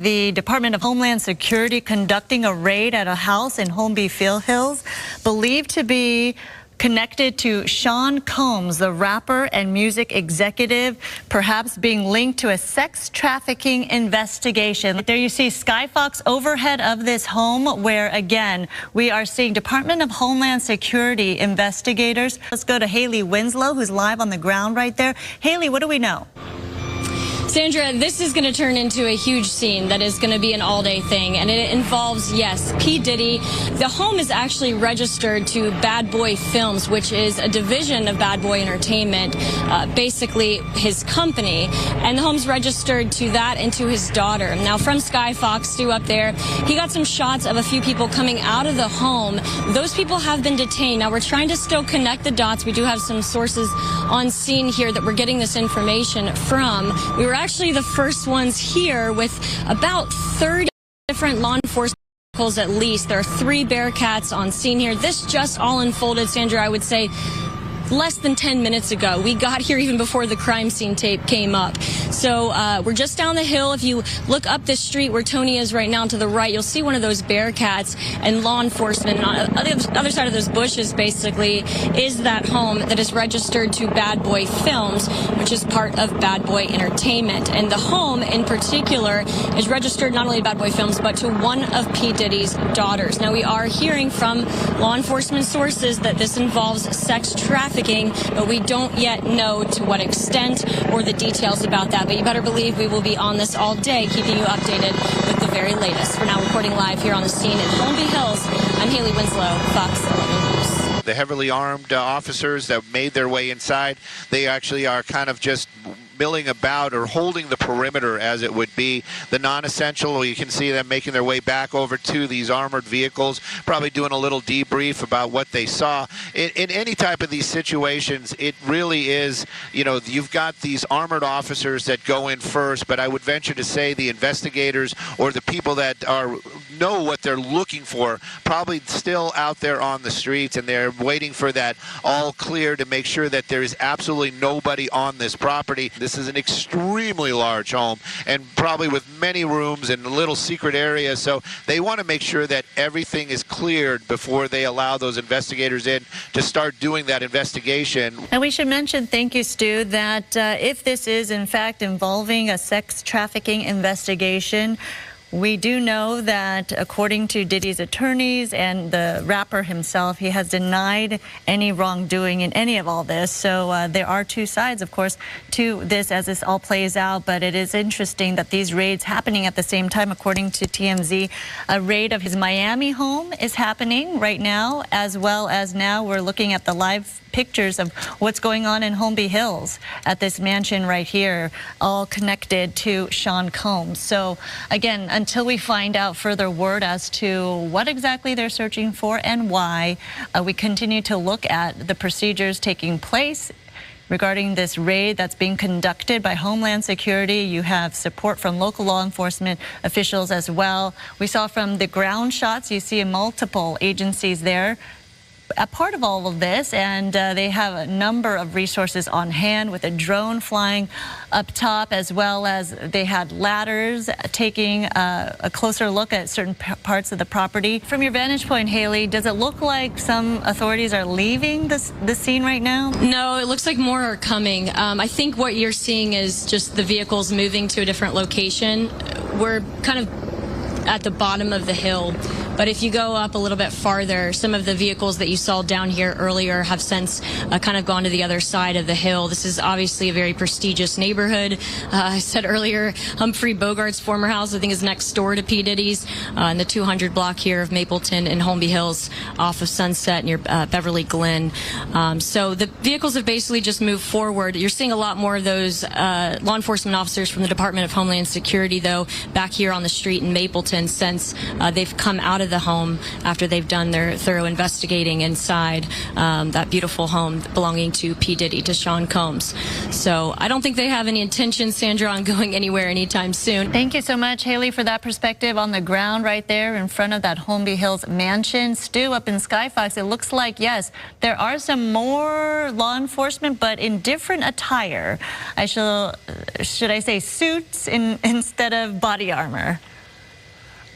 The Department of Homeland Security conducting a raid at a house in Holmby Hills, believed to be connected to Sean Combs, the rapper and music executive, perhaps being linked to a sex trafficking investigation. There you see Skyfox overhead of this home where, again, we are seeing Department of Homeland Security investigators. Let's go to Haley Winslow, who's live on the ground right there. Haley, what do we know? Sandra, this is going to turn into a huge scene that is going to be an all-day thing, and it involves, yes, P. Diddy. The home is actually registered to Bad Boy Films, which is a division of Bad Boy Entertainment, basically his company, and the home's registered to that and to his daughter. Now, from Skyfox, Stu up there, he got some shots of a few people coming out of the home. Those people have been detained. Now, we're trying to still connect the dots. We do have some sources on scene here that we're getting this information from. We were actually the first ones here with about 30 different law enforcement vehicles at least. There are 3 Bearcats on scene here. This just all unfolded, Sandra, I would say, less than 10 minutes ago. We got here even before the crime scene tape came up. So we're just down the hill. If you look up this street where Tony is right now to the right, you'll see one of those Bearcats and law enforcement. And on the other side of those bushes, basically, is that home that is registered to Bad Boy Films, which is part of Bad Boy Entertainment. And the home in particular is registered not only to Bad Boy Films, but to one of P. Diddy's daughters. Now, we are hearing from law enforcement sources that this involves sex trafficking, but we don't yet know to what extent or the details about that. But you better believe we will be on this all day, keeping you updated with the very latest. For now, reporting live here on the scene in Holmby Hills, I'm Haley Winslow, Fox 11 News. The heavily armed officers that made their way inside, they actually are kind of just milling about or holding the perimeter, as it would be. The non-essential, you can see them making their way back over to these armored vehicles, probably doing a little debrief about what they saw. In any type of these situations, it really is, you know, you've got these armored officers that go in first, but I would venture to say the investigators or the people that know what they're looking for probably still out there on the streets, and they're waiting for that all clear to make sure that there is absolutely nobody on this property. This is an extremely large home, and probably with many rooms and little secret areas, so they want to make sure that everything is cleared before they allow those investigators in to start doing that investigation. And we should mention, thank you, Stu, that if this is in fact involving a sex trafficking investigation, we do know that according to Diddy's attorneys and the rapper himself, he has denied any wrongdoing in any of all this. So there are 2 sides, of course, to this as this all plays out. But it is interesting that these raids happening at the same time. According to TMZ, a raid of his Miami home is happening right now, as well as now we're looking at the live pictures of what's going on in Holmby Hills at this mansion right here, all connected to Sean Combs. So again, until we find out further word as to what exactly they're searching for and why, we continue to look at the procedures taking place regarding this raid that's being conducted by Homeland Security. You have support from local law enforcement officials as well. We saw from the ground shots, you see multiple agencies there a part of all of this, and they have a number of resources on hand with a drone flying up top, as well as they had ladders taking a closer look at certain parts of the property. From your vantage point, Haley, does it look like some authorities are leaving the scene right now? No, it looks like more are coming. I think what you're seeing is just the vehicles moving to a different location. We're kind of at the bottom of the hill. But if you go up a little bit farther, some of the vehicles that you saw down here earlier have since kind of gone to the other side of the hill. This is obviously a very prestigious neighborhood. I said earlier, Humphrey Bogart's former house, I think, is next door to P. Diddy's in the 200 block here of Mapleton and Holmby Hills off of Sunset near Beverly Glen. So the vehicles have basically just moved forward. You're seeing a lot more of those law enforcement officers from the Department of Homeland Security, though, back here on the street in Mapleton since they've come out of of the home after they've done their thorough investigating inside that beautiful home belonging to P. Diddy, to Sean Combs. So I don't think they have any intention, Sandra, on going anywhere anytime soon. Thank you so much, Haley, for that perspective on the ground right there in front of that Holmby Hills mansion. Stu, up in Skyfox, it looks like, yes, there are some more law enforcement, but in different attire. Should I say suits instead of body armor?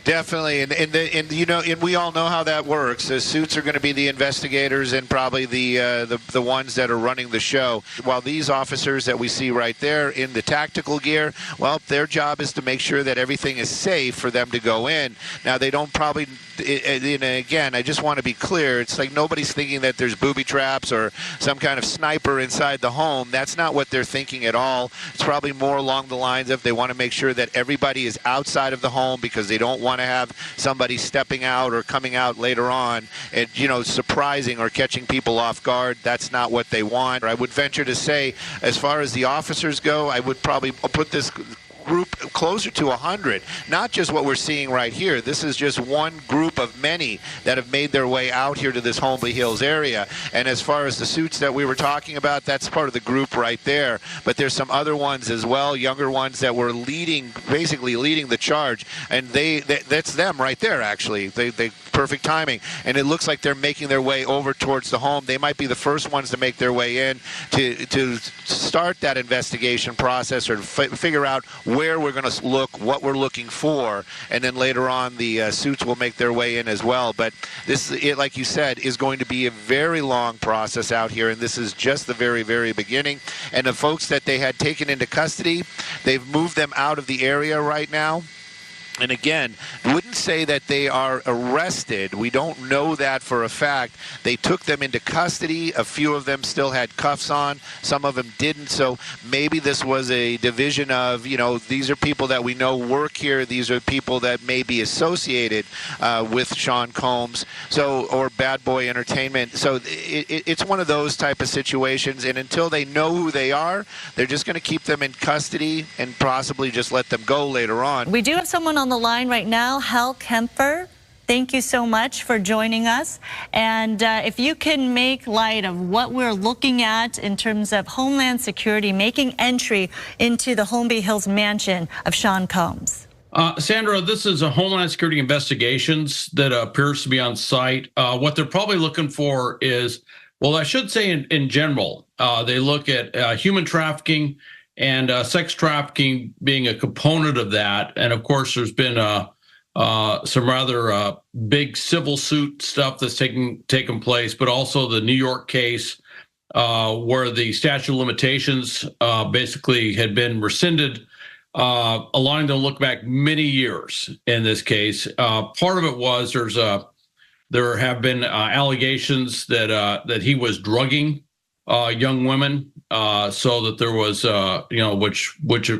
Definitely, and we all know how that works. The suits are going to be the investigators and probably the ones that are running the show. While these officers that we see right there in the tactical gear, well, their job is to make sure that everything is safe for them to go in. Now, they don't probably, and again, I just want to be clear, it's like nobody's thinking that there's booby traps or some kind of sniper inside the home. That's not what they're thinking at all. It's probably more along the lines of they want to make sure that everybody is outside of the home because they don't want to have somebody stepping out or coming out later on and, surprising or catching people off guard. That's not what they want. I would venture to say, as far as the officers go, I would probably put this group closer to 100. Not just what we're seeing right here. This is just one group of many that have made their way out here to this Holmby Hills area. And as far as the suits that we were talking about, that's part of the group right there. But there's some other ones as well, younger ones that were basically leading the charge. And that's them right there, actually. They perfect timing. And it looks like they're making their way over towards the home. They might be the first ones to make their way in to start that investigation process or figure out where we're going to look, what we're looking for, and then later on the suits will make their way in as well. But this, like you said, is going to be a very long process out here, and this is just the very, very beginning. And the folks that they had taken into custody, they've moved them out of the area right now. And again, wouldn't say that they are arrested. We don't know that for a fact. They took them into custody. A few of them still had cuffs on. Some of them didn't. So maybe this was a division of, these are people that we know work here. These are people that may be associated with Sean Combs, or Bad Boy Entertainment. So it's one of those type of situations. And until they know who they are, they're just going to keep them in custody and possibly just let them go later on. We do have someone on the line right now, Hal Kemper. Thank you so much for joining us. And if you can make light of what we're looking at in terms of Homeland Security making entry into the Holmby Hills mansion of Sean Combs. Sandra, this is a Homeland Security investigations that appears to be on site. What they're probably looking for is, well, I should say in general, they look at human trafficking and sex trafficking being a component of that. And of course, there's been some rather big civil suit stuff that's taken place, but also the New York case where the statute of limitations basically had been rescinded, allowing them to look back many years in this case. Part of it was there have been allegations that he was drugging young women, so that there was, which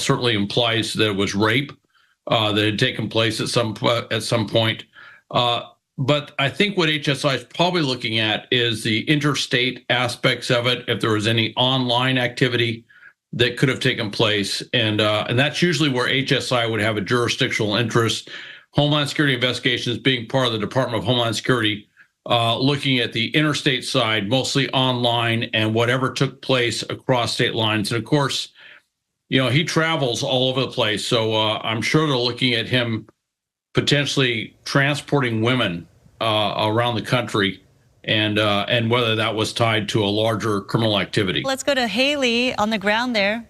certainly implies that it was rape that had taken place at some point. But I think what HSI is probably looking at is the interstate aspects of it. If there was any online activity that could have taken place, and that's usually where HSI would have a jurisdictional interest. Homeland Security Investigations being part of the Department of Homeland Security. Looking at the interstate side, mostly online, and whatever took place across state lines. And of course, he travels all over the place. So I'm sure they're looking at him potentially transporting women around the country, and whether that was tied to a larger criminal activity. Let's go to Haley on the ground there.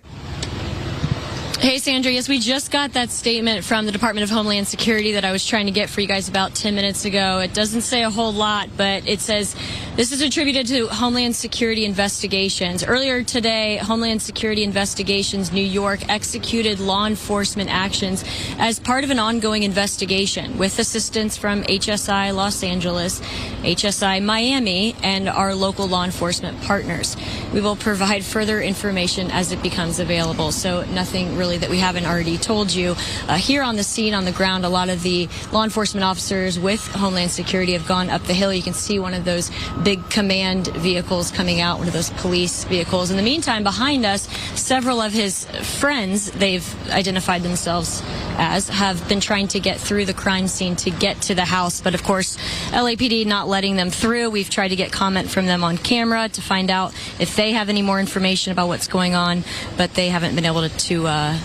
Hey, Sandra, yes, we just got that statement from the Department of Homeland Security that I was trying to get for you guys about 10 minutes ago. It doesn't say a whole lot, but it says this is attributed to Homeland Security Investigations. Earlier today, Homeland Security Investigations New York executed law enforcement actions as part of an ongoing investigation with assistance from HSI Los Angeles, HSI Miami, and our local law enforcement partners. we will provide further information as it becomes available. So nothing really that we haven't already told you. Here on the scene, on the ground, a lot of the law enforcement officers with Homeland Security have gone up the hill. You can see one of those big command vehicles coming out, one of those police vehicles. In the meantime, behind us, several of his friends, they've identified themselves as, have been trying to get through the crime scene to get to the house. But of course, LAPD not letting them through. We've tried to get comment from them on camera to find out if they have any more information about what's going on, but they haven't been able to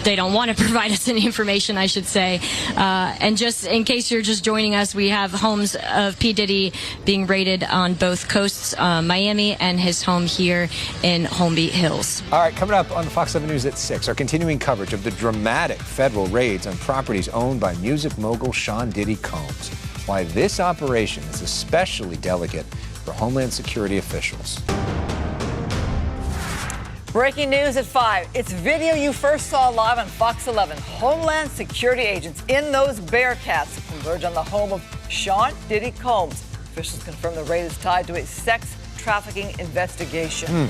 they don't want to provide us any information, I should say. And just in case you're just joining us, we have homes of P. Diddy being raided on both coasts, Miami and his home here in Holmby Hills. All right, coming up on the Fox 11 News at 6, our continuing coverage of the dramatic federal raids on properties owned by music mogul Sean Diddy Combs. Why this operation is especially delicate for Homeland Security officials. Breaking news at 5. It's video you first saw live on Fox 11. Homeland Security agents in those Bearcats converge on the home of Sean Diddy Combs. Officials confirm the raid is tied to a sex trafficking investigation.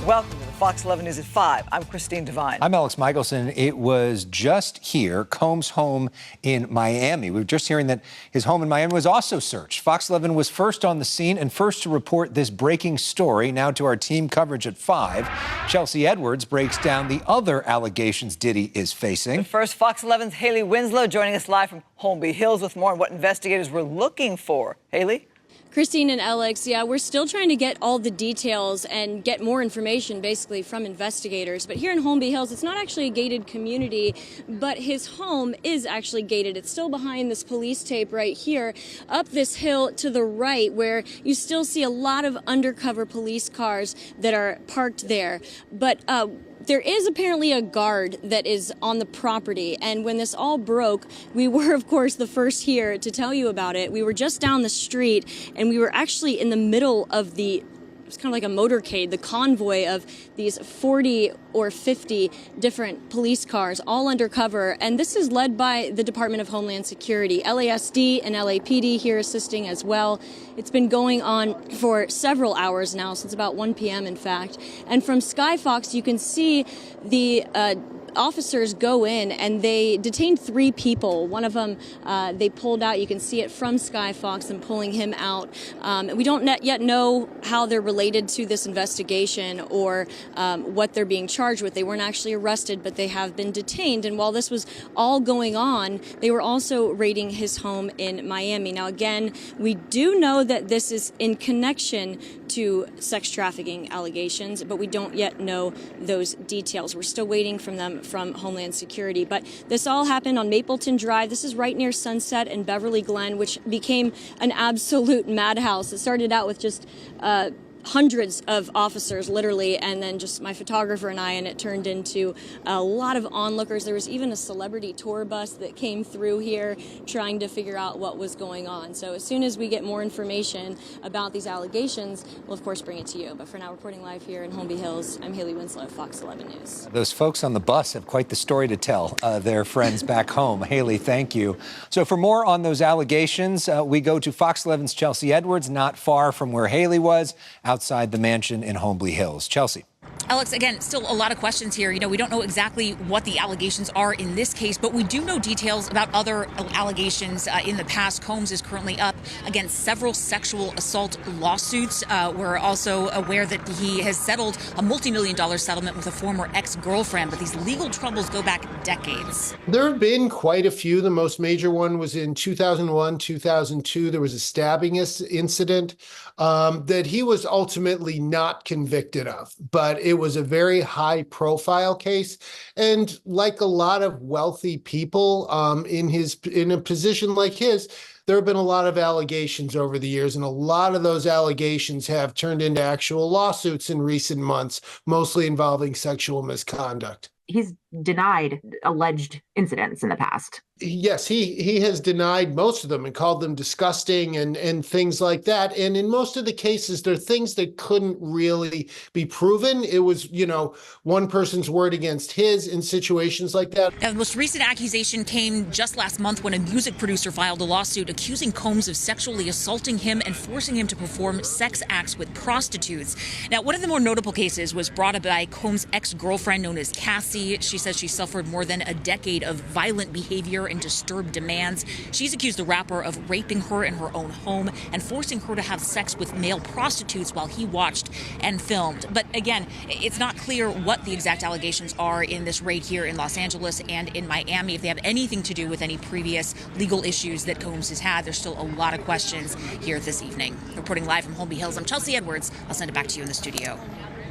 Welcome to the Fox 11 News at 5. I'm Christine Devine. I'm Alex Michelson. It was just here, Combs' home in Miami. We were just hearing that his home in Miami was also searched. Fox 11 was first on the scene and first to report this breaking story. Now to our team coverage at 5. Chelsea Edwards breaks down the other allegations Diddy is facing. But first, Fox 11's Haley Winslow joining us live from Holmby Hills with more on what investigators were looking for. Haley? Christine and Alex, yeah, we're still trying to get all the details and get more information basically from investigators. But here in Holmby Hills, it's not actually a gated community, but his home is actually gated. It's still behind this police tape right here, up this hill to the right, where you still see a lot of undercover police cars that are parked there. But there is apparently a guard that is on the property, and when this all broke, we were, of course, the first here to tell you about it. We were just down the street, and we were actually in the middle of it's kind of like a motorcade, the convoy of these 40 or 50 different police cars, all undercover. And this is led by the Department of Homeland Security, LASD and LAPD here assisting as well. It's been going on for several hours now, since about 1 p.m. in fact. And from Skyfox, you can see the officers go in and they detained 3 people. One of them they pulled out. You can see it from Skyfox and pulling him out. We don't yet know how they're related to this investigation or what they're being charged with. They weren't actually arrested, but they have been detained. And while this was all going on, they were also raiding his home in Miami. Now, again, we do know that this is in connection to sex trafficking allegations, but we don't yet know those details. We're still waiting from them from Homeland Security. But this all happened on Mapleton Drive. This is right near Sunset and Beverly Glen, which became an absolute madhouse. It started out with just hundreds of officers, literally, and then just my photographer and I, and it turned into a lot of onlookers. There was even a celebrity tour bus that came through here trying to figure out what was going on. So as soon as we get more information about these allegations, we'll of course bring it to you. But for now, reporting live here in Holmby Hills, I'm Haley Winslow, Fox 11 News. Those folks on the bus have quite the story to tell their friends back home. Haley, thank you. So for more on those allegations, we go to Fox 11's Chelsea Edwards, not far from where Haley was, outside the mansion in Holmby Hills. Chelsea. Alex, again, still a lot of questions here. You know, we don't know exactly what the allegations are in this case, but we do know details about other allegations in the past. Combs is currently up against several sexual assault lawsuits. We're also aware that he has settled a multi-million-dollar settlement with a former ex-girlfriend, but these legal troubles go back decades. There have been quite a few. The most major one was in 2001, 2002. There was a stabbing incident that he was ultimately not convicted of, but it was a very high profile case. And like a lot of wealthy people in a position like his, there have been a lot of allegations over the years, and a lot of those allegations have turned into actual lawsuits in recent months, mostly involving sexual misconduct. He's denied alleged incidents in the past. Yes, he has denied most of them and called them disgusting and things like that. And in most of the cases, they're things that couldn't really be proven. It was, one person's word against his in situations like that. Now, the most recent accusation came just last month when a music producer filed a lawsuit accusing Combs of sexually assaulting him and forcing him to perform sex acts with prostitutes. Now, one of the more notable cases was brought up by Combs' ex-girlfriend known as Cassie. She says she suffered more than a decade of violent behavior and disturbed demands. She's accused the rapper of raping her in her own home and forcing her to have sex with male prostitutes while he watched and filmed. But again, it's not clear what the exact allegations are in this raid here in Los Angeles and in Miami, if they have anything to do with any previous legal issues that Combs has had. There's still a lot of questions here this evening. Reporting live from Holmby Hills, I'm Chelsea Edwards. I'll send it back to you in the studio.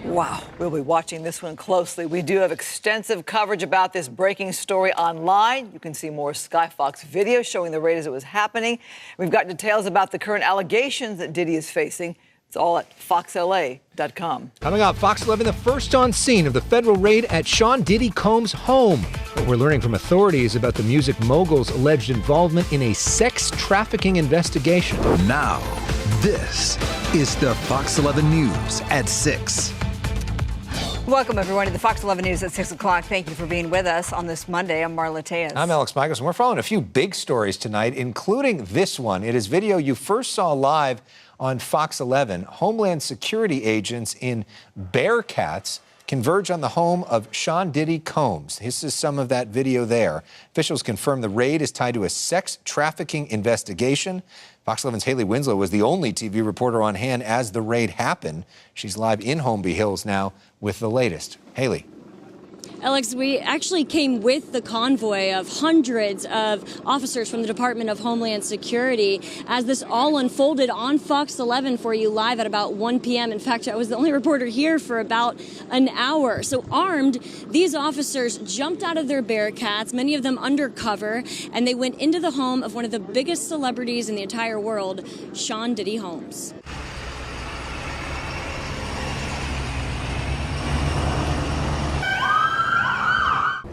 Wow, we'll be watching this one closely. We do have extensive coverage about this breaking story online. You can see more Sky Fox video showing the raid as it was happening. We've got details about the current allegations that Diddy is facing. It's all at foxla.com. Coming up, Fox 11, the first on scene of the federal raid at Sean Diddy Combs' home. What we're learning from authorities about the music mogul's alleged involvement in a sex trafficking investigation. Now, this is the Fox 11 News at 6. Welcome, everyone, to the Fox 11 News at 6 o'clock. Thank you for being with us on this Monday. I'm Marla Tejas. I'm Alex Michaels, and we're following a few big stories tonight, including this one. It is video you first saw live on Fox 11. Homeland Security agents in Bearcats converge on the home of Sean Diddy Combs. This is some of that video there. Officials confirm the raid is tied to a sex trafficking investigation. Fox 11's Haley Winslow was the only TV reporter on hand as the raid happened. She's live in Holmby Hills now with the latest. Haley. Alex, we actually came with the convoy of hundreds of officers from the Department of Homeland Security as this all unfolded on Fox 11 for you live at about 1 p.m. In fact, I was the only reporter here for about an hour. So armed, these officers jumped out of their Bearcats, many of them undercover, and they went into the home of one of the biggest celebrities in the entire world, Sean Diddy Combs.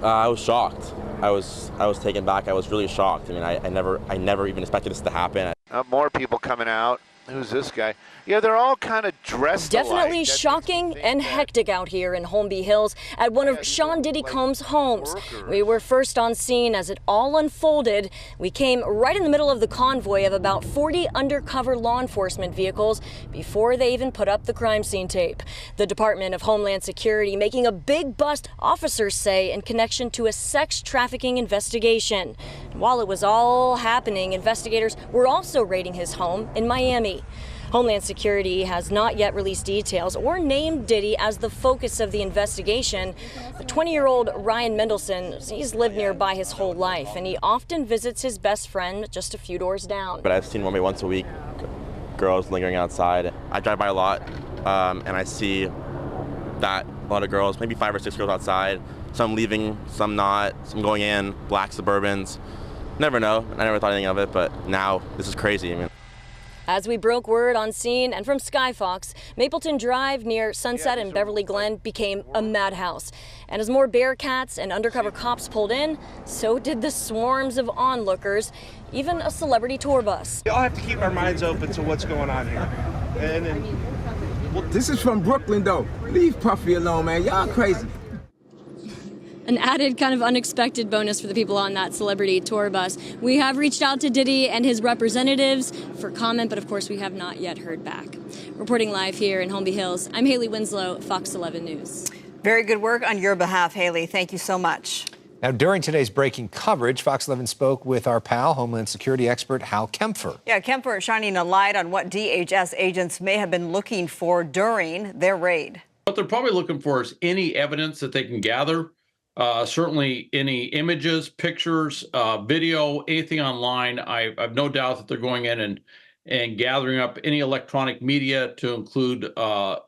I was shocked. I was taken back. I was really shocked. I mean, I never even expected this to happen. More people coming out. Who's this guy? Yeah, they're all kind of dressed Definitely alike. shocking and hectic out here in Holmby Hills at one of Sean Diddy Combs' homes. We were first on scene as it all unfolded. We came right in the middle of the convoy of about 40 undercover law enforcement vehicles before they even put up the crime scene tape. The Department of Homeland Security making a big bust, officers say, in connection to a sex trafficking investigation. While it was all happening, investigators were also raiding his home in Miami. Homeland Security has not yet released details or named Diddy as the focus of the investigation. The 20-year-old Ryan Mendelson, he's lived nearby his whole life, and he often visits his best friend just a few doors down. But I've seen maybe once a week girls lingering outside. I drive by a lot, and I see that a lot of girls, maybe 5 or 6 girls outside, some leaving, some not, some going in, black Suburbans. Never know. I never thought anything of it, but now this is crazy. I mean, as we broke word on scene and from Sky Fox, Mapleton Drive near Sunset and Beverly Glen became a madhouse. And as more Bearcats and undercover cops pulled in, so did the swarms of onlookers, even a celebrity tour bus. We all have to keep our minds open to what's going on here. This is from Brooklyn, though. Leave Puffy alone, man. Y'all crazy. An added kind of unexpected bonus for the people on that celebrity tour bus. We have reached out to Diddy and his representatives for comment, but of course we have not yet heard back. Reporting live here in Holmby Hills, I'm Haley Winslow, Fox 11 News. Very good work on your behalf, Haley. Thank you so much. Now, during today's breaking coverage, Fox 11 spoke with our pal, Homeland Security expert Hal Kempfer. Yeah, Kempfer shining a light on what DHS agents may have been looking for during their raid. What they're probably looking for is any evidence that they can gather. Certainly any images, pictures, video, anything online. I've no doubt that they're going in and gathering up any electronic media to include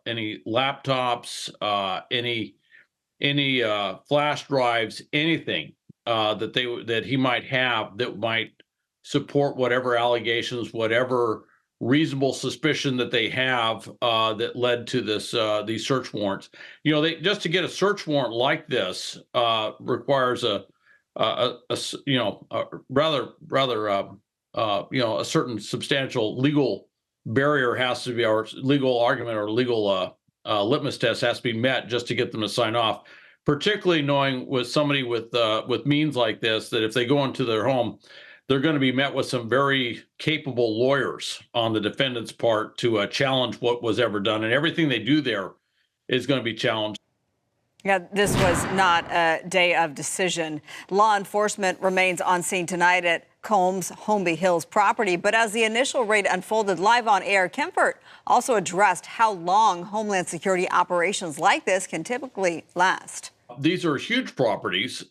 any laptops, any flash drives, anything that he might have that might support whatever allegations, whatever reasonable suspicion that they have that led to this these search warrants. You know, just to get a search warrant like this requires a a certain substantial legal barrier has to be, or legal argument or legal litmus test has to be met just to get them to sign off. Particularly knowing with somebody with means like this, that if they go into their home, they're going to be met with some very capable lawyers on the defendant's part to challenge what was ever done, and everything they do there is going to be challenged. Yeah, this was not a day of decision. Law enforcement remains on scene tonight at Combs' Holmby Hills property. But as the initial raid unfolded live on air, Kempfert also addressed how long Homeland Security operations like this can typically last. These are huge properties.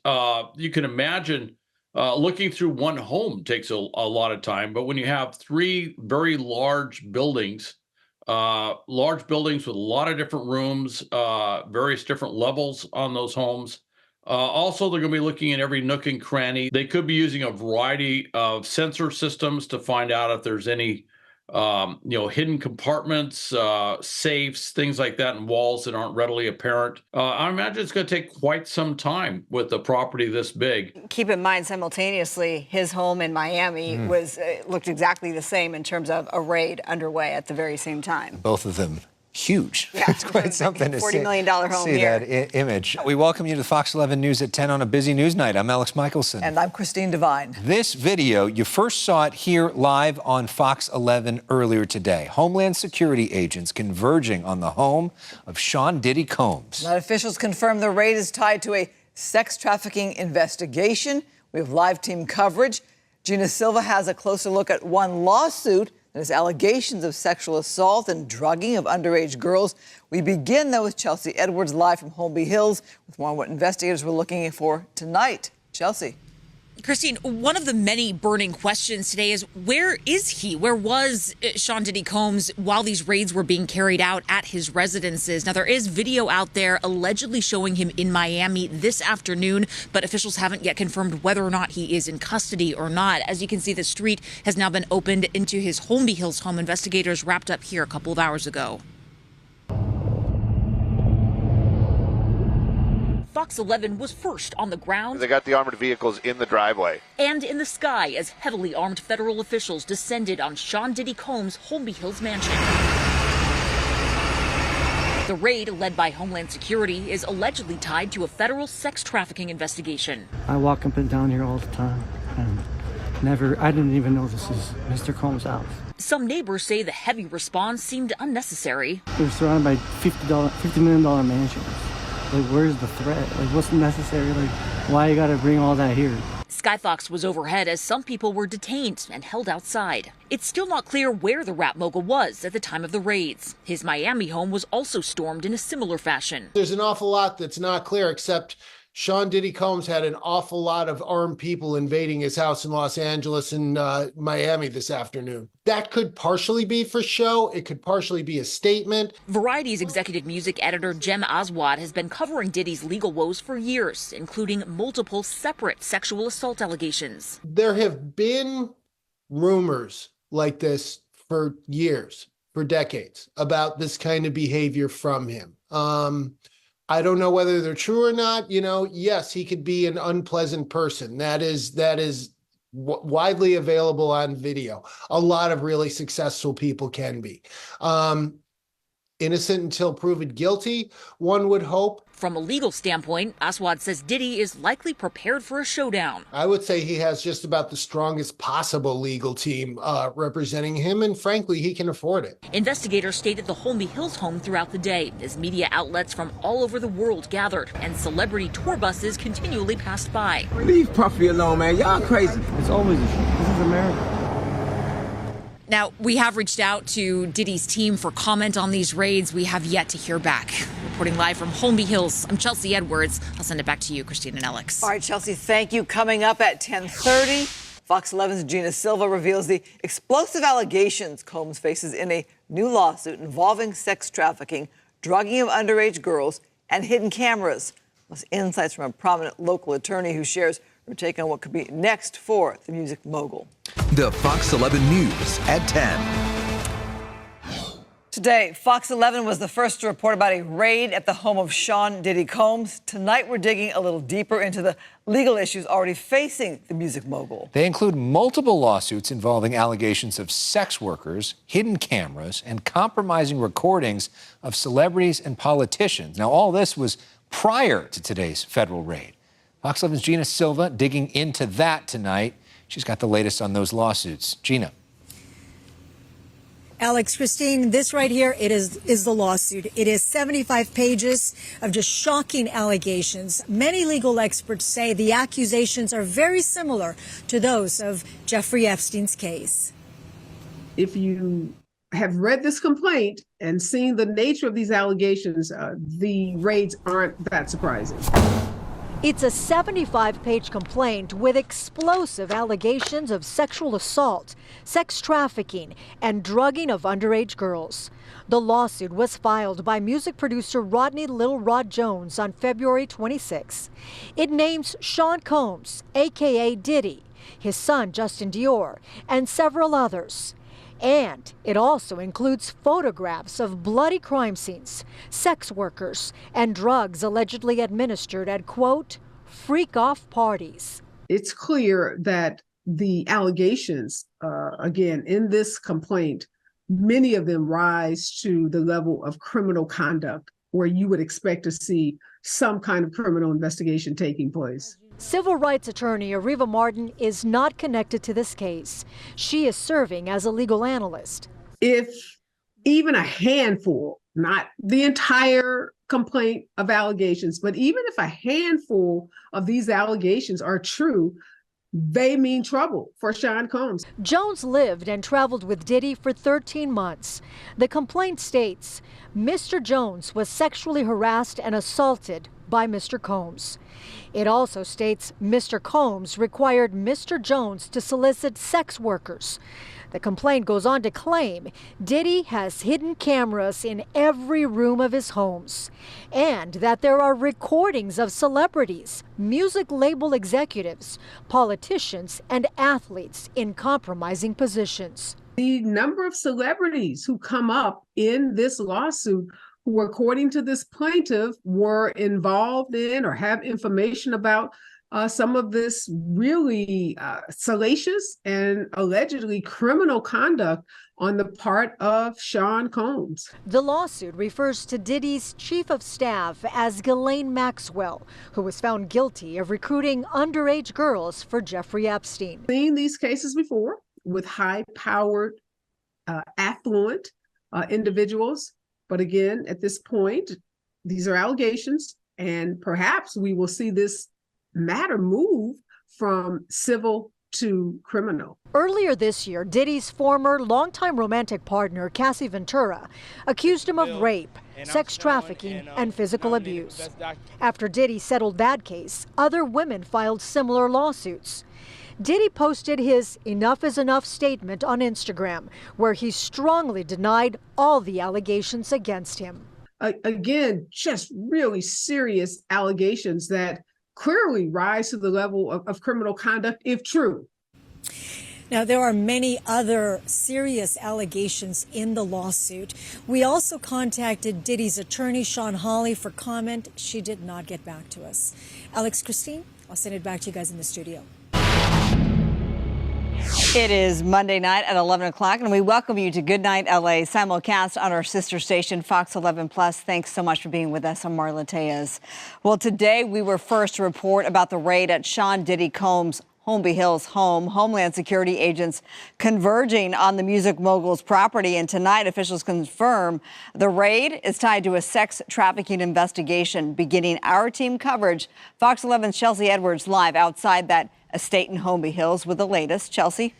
You can imagine looking through one home takes a lot of time. But when you have three very large buildings with a lot of different rooms, various different levels on those homes. Also, they're going to be looking at every nook and cranny. They could be using a variety of sensor systems to find out if there's any, hidden compartments, safes, things like that, and walls that aren't readily apparent. I imagine it's going to take quite some time with a property this big. Keep in mind, simultaneously, his home in Miami looked exactly the same in terms of a raid underway at the very same time. Both of them huge. Yeah. It's quite something to $40 million home see here. that image. We welcome you to Fox 11 News at 10 on a busy news night. I'm Alex Michelson. And I'm Christine Devine. This video, you first saw it here live on Fox 11 earlier today. Homeland Security agents converging on the home of Sean Diddy Combs. Now, officials confirm the raid is tied to a sex trafficking investigation. We have live team coverage. Gina Silva has a closer look at one lawsuit. There's allegations of sexual assault and drugging of underage girls. We begin, though, with Chelsea Edwards live from Holmby Hills with more on what investigators were looking for tonight. Chelsea. Christine, one of the many burning questions today is, where is he? Where was Sean Diddy Combs while these raids were being carried out at his residences? Now, there is video out there allegedly showing him in Miami this afternoon, but officials haven't yet confirmed whether or not he is in custody or not. As you can see, the street has now been opened into his Holmby Hills home. Investigators wrapped up here a couple of hours ago. Fox 11 was first on the ground. They got the armored vehicles in the driveway. And in the sky as heavily armed federal officials descended on Sean Diddy Combs' Holmby Hills mansion. The raid, led by Homeland Security, is allegedly tied to a federal sex trafficking investigation. I walk up and down here all the time, and I didn't even know this is Mr. Combs' house. Some neighbors say the heavy response seemed unnecessary. We're surrounded by $50 million mansions. Like, where's the threat? Like, what's necessary? Like, why you gotta bring all that here? Skyfox was overhead as some people were detained and held outside. It's still not clear where the rap mogul was at the time of the raids. His Miami home was also stormed in a similar fashion. There's an awful lot that's not clear, except Sean Diddy Combs had an awful lot of armed people invading his house in Los Angeles and Miami this afternoon. That could partially be for show. It could partially be a statement. Variety's executive music editor Jem Aswad has been covering Diddy's legal woes for years, including multiple separate sexual assault allegations. There have been rumors like this for years, for decades, about this kind of behavior from him. I don't know whether they're true or not. Yes, he could be an unpleasant person. That is widely available on video. A lot of really successful people can be. Innocent until proven guilty, one would hope. From a legal standpoint, Aswad says Diddy is likely prepared for a showdown. I would say he has just about the strongest possible legal team representing him, and frankly, he can afford it. Investigators stayed at the Holmby Hills home throughout the day as media outlets from all over the world gathered and celebrity tour buses continually passed by. Leave Puffy alone, man. Y'all crazy. It's always a show. This is America. Now, we have reached out to Diddy's team for comment on these raids. We have yet to hear back. Reporting live from Holmby Hills, I'm Chelsea Edwards. I'll send it back to you, Christine and Alex. All right, Chelsea, thank you. Coming up at 10:30, Fox 11's Gina Silva reveals the explosive allegations Combs faces in a new lawsuit involving sex trafficking, drugging of underage girls, and hidden cameras. Plus, insights from a prominent local attorney who shares her take on what could be next for the music mogul. The Fox 11 News at 10. Today, Fox 11 was the first to report about a raid at the home of Sean Diddy Combs. Tonight, we're digging a little deeper into the legal issues already facing the music mogul. They include multiple lawsuits involving allegations of sex workers, hidden cameras, and compromising recordings of celebrities and politicians. Now, all this was prior to today's federal raid. Fox 11's Gina Silva digging into that tonight. She's got the latest on those lawsuits. Gina. Alex, Christine, this right here, it is the lawsuit. It is 75 pages of just shocking allegations. Many legal experts say the accusations are very similar to those of Jeffrey Epstein's case. If you have read this complaint and seen the nature of these allegations, the raids aren't that surprising. It's a 75-page complaint with explosive allegations of sexual assault, sex trafficking, and drugging of underage girls. The lawsuit was filed by music producer Rodney Little Rod Jones on February 26. It names Sean Combs, a.k.a. Diddy, his son Justin Dior, and several others. And it also includes photographs of bloody crime scenes, sex workers, and drugs allegedly administered at, quote, freak-off parties. It's clear that the allegations, again, in this complaint, many of them rise to the level of criminal conduct where you would expect to see some kind of criminal investigation taking place. Civil rights attorney Ariva Martin is not connected to this case. She is serving as a legal analyst. If even a handful, not the entire complaint of allegations, but even if a handful of these allegations are true, they mean trouble for Sean Combs. Jones lived and traveled with Diddy for 13 months. The complaint states Mr. Jones was sexually harassed and assaulted by Mr. Combs. It also states Mr. Combs required Mr. Jones to solicit sex workers. The complaint goes on to claim Diddy has hidden cameras in every room of his homes and that there are recordings of celebrities, music label executives, politicians, and athletes in compromising positions. The number of celebrities who come up in this lawsuit who, according to this plaintiff, were involved in or have information about some of this really salacious and allegedly criminal conduct on the part of Sean Combs. The lawsuit refers to Diddy's chief of staff as Ghislaine Maxwell, who was found guilty of recruiting underage girls for Jeffrey Epstein. Seen these cases before with high-powered, affluent individuals. But again, at this point, these are allegations, and perhaps we will see this matter move from civil to criminal. Earlier this year, Diddy's former longtime romantic partner, Cassie Ventura, accused him of rape, sex trafficking, and physical abuse. After Diddy settled that case, other women filed similar lawsuits. Diddy posted his Enough is Enough statement on Instagram, where he strongly denied all the allegations against him. Again, just really serious allegations that clearly rise to the level of criminal conduct, if true. Now, there are many other serious allegations in the lawsuit. We also contacted Diddy's attorney, Sean Hawley, for comment. She did not get back to us. Alex, Christine, I'll send it back to you guys in the studio. It is Monday night at 11 o'clock, and we welcome you to Good Night LA, simulcast on our sister station, Fox 11 Plus. Thanks so much for being with us. I'm Marla Tejas. Well, today we were first to report about the raid at Sean Diddy Combs' Holmby Hills home. Homeland Security agents converging on the music mogul's property, and tonight officials confirm the raid is tied to a sex trafficking investigation. Beginning our team coverage, Fox 11's Chelsea Edwards live outside that estate in Holmby Hills with the latest. Chelsea?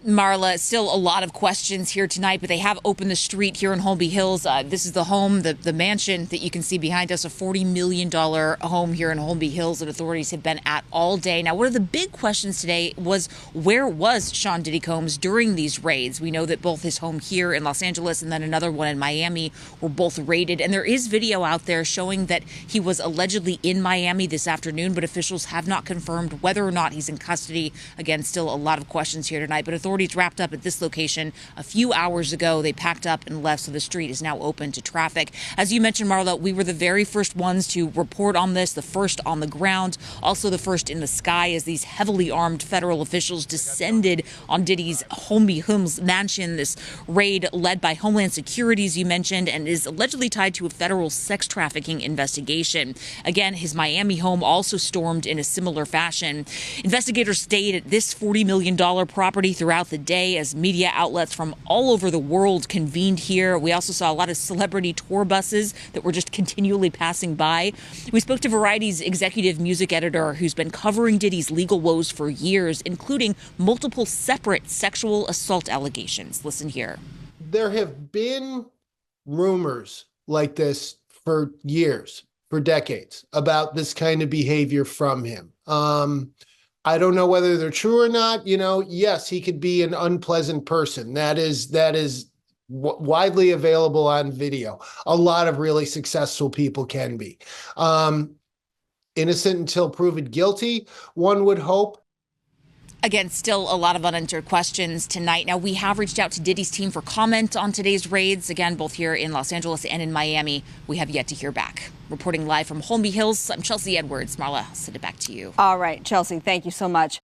Marla, still a lot of questions here tonight, but they have opened the street here in Holmby Hills. This is the home, the mansion that you can see behind us, a $40 million home here in Holmby Hills that authorities have been at all day. Now, one of the big questions today was, where was Sean Diddy Combs during these raids? We know that both his home here in Los Angeles and then another one in Miami were both raided. And there is video out there showing that he was allegedly in Miami this afternoon, but officials have not confirmed whether or not he's in custody. Again, still a lot of questions here tonight, but Authorities wrapped up at this location a few hours ago. They packed up and left, so the street is now open to traffic. As you mentioned, Marla, we were the very first ones to report on this, the first on the ground, also the first in the sky as these heavily armed federal officials descended on Diddy's Homie Hums mansion. This raid led by Homeland Security, as you mentioned, and is allegedly tied to a federal sex trafficking investigation. Again, his Miami home also stormed in a similar fashion. Investigators stayed at this $40 million property throughout the day as media outlets from all over the world convened here. We also saw a lot of celebrity tour buses that were just continually passing by. We spoke to Variety's executive music editor who's been covering Diddy's legal woes for years, including multiple separate sexual assault allegations. Listen here. There have been rumors like this for years, for decades, about this kind of behavior from him. I don't know whether they're true or not. Yes, he could be an unpleasant person. That is widely available on video. A lot of really successful people can be. Innocent until proven guilty, one would hope. Again, still a lot of unanswered questions tonight. Now, we have reached out to Diddy's team for comment on today's raids. Again, both here in Los Angeles and in Miami. We have yet to hear back. Reporting live from Holmby Hills, I'm Chelsea Edwards. Marla, I'll send it back to you. All right, Chelsea, thank you so much.